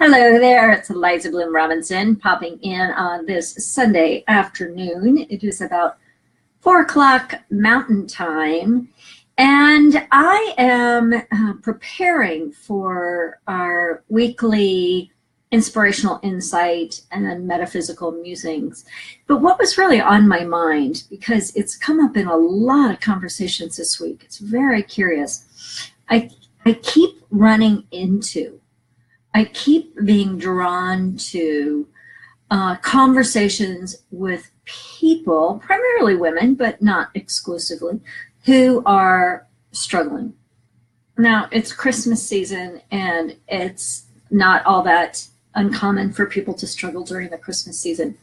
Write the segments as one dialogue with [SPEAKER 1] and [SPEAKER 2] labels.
[SPEAKER 1] Hello there, it's Eliza Bloom Robinson popping in on this Sunday afternoon. It is about 4 o'clock Mountain Time, and I am preparing for our weekly Inspirational Insight and Metaphysical Musings. But what was really on my mind, because it's come up in a lot of conversations this week, it's very curious. I keep running into, I keep being drawn to conversations with people, primarily women, but not exclusively, who are struggling. Now, it's Christmas season, and it's not all that uncommon for people to struggle during the Christmas season.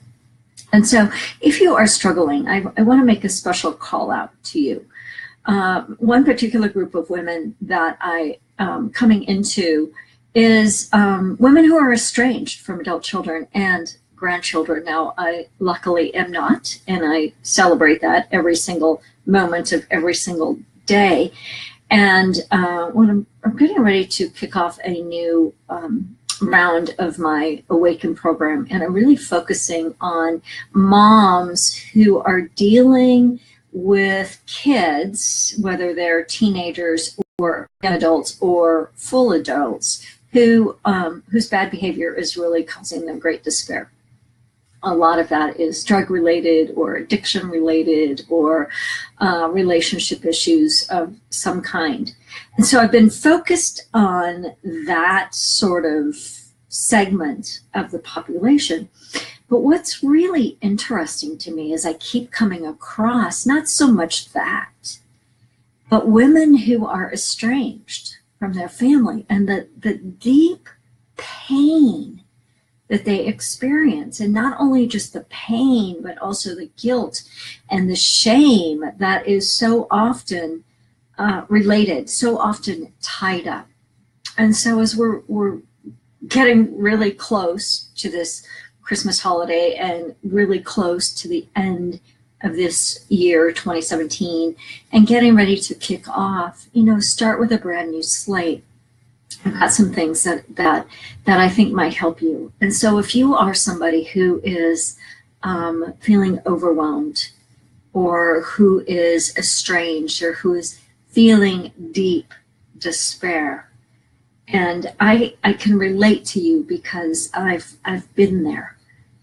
[SPEAKER 1] And so if you are struggling, I want to make a special call out to you. One particular group of women that I coming into is women who are estranged from adult children and grandchildren. Now, I luckily am not, and I celebrate that every single moment of every single day. And when I'm getting ready to kick off a new round of my Awaken program, and I'm really focusing on moms who are dealing with kids, whether they're teenagers or young adults or full adults, who whose bad behavior is really causing them great despair. A lot of that is drug related or addiction related or relationship issues of some kind. And so I've been focused on that sort of segment of the population. But what's really interesting to me is I keep coming across not so much that, but women who are estranged from their family, and the deep pain that they experience, and not only just the pain, but also the guilt and the shame that is so often related, so often tied up. And so as we're getting really close to this Christmas holiday and really close to the end of this year, 2017, and getting ready to kick off, start with a brand new slate. I've got some things that I think might help you. And so if you are somebody who is feeling overwhelmed, or who is estranged, or who is feeling deep despair, and I can relate to you because I've been there.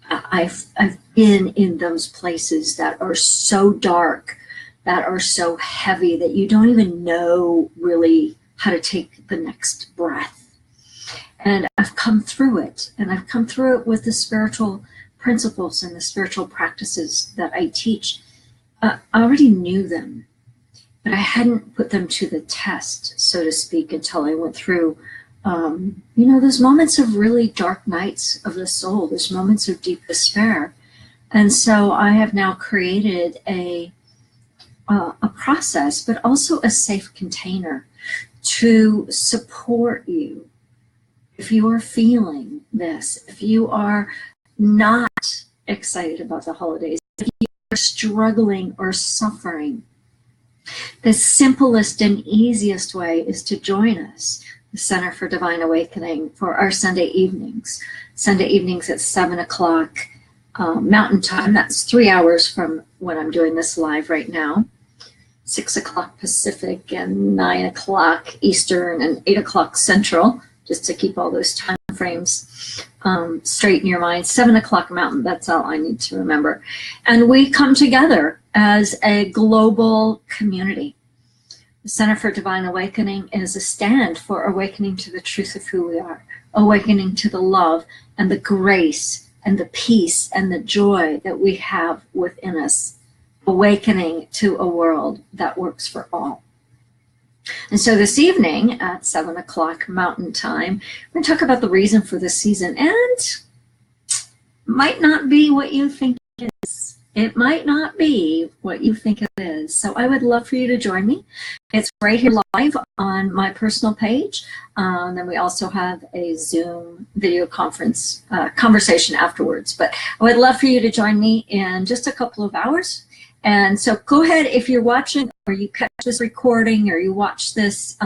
[SPEAKER 1] I've been in those places that are so dark, that are so heavy, that you don't even know really how to take the next breath. And I've come through it, and I've come through it with the spiritual principles and the spiritual practices that I teach. I already knew them, but I hadn't put them to the test, so to speak, until I went through those moments of really dark nights of the soul, those moments of deep despair. And so I have now created a process, but also a safe container to support you if you are feeling this, if you are not excited about the holidays, if you are struggling or suffering. The simplest and easiest way is to join us, the Center for Divine Awakening, for our Sunday evenings. Sunday evenings at 7 o'clock Mountain Time. That's 3 hours from when I'm doing this live right now. 6 o'clock Pacific and 9 o'clock Eastern and 8 o'clock Central, just to keep all those time frames straight in your mind. 7 o'clock Mountain, that's all I need to remember. And we come together as a global community. The Center for Divine Awakening is a stand for awakening to the truth of who we are, awakening to the love and the grace and the peace and the joy that we have within us, awakening to a world that works for all. And so this evening at 7 o'clock Mountain Time, we're going to talk about the reason for this season, and might not be what you think it is. It might not be what you think it is. So I would love for you to join me. It's right here live on my personal page. Then we also have a Zoom video conference conversation afterwards. But I would love for you to join me in just a couple of hours. And so go ahead, if you're watching or you catch this recording or you watch this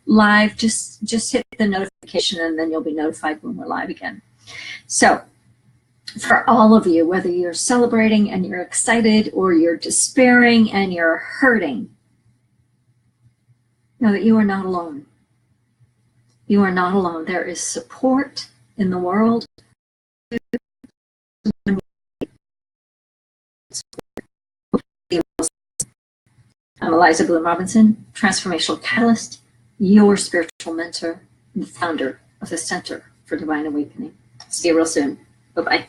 [SPEAKER 1] live, just hit the notification and then you'll be notified when we're live again. So for all of you, whether you're celebrating and you're excited or you're despairing and you're hurting, know that you are not alone. You are not alone. There is support in the world. I'm Eliza Bloom Robinson, Transformational Catalyst, your spiritual mentor, and the founder of the Center for Divine Awakening. See you real soon. Bye-bye.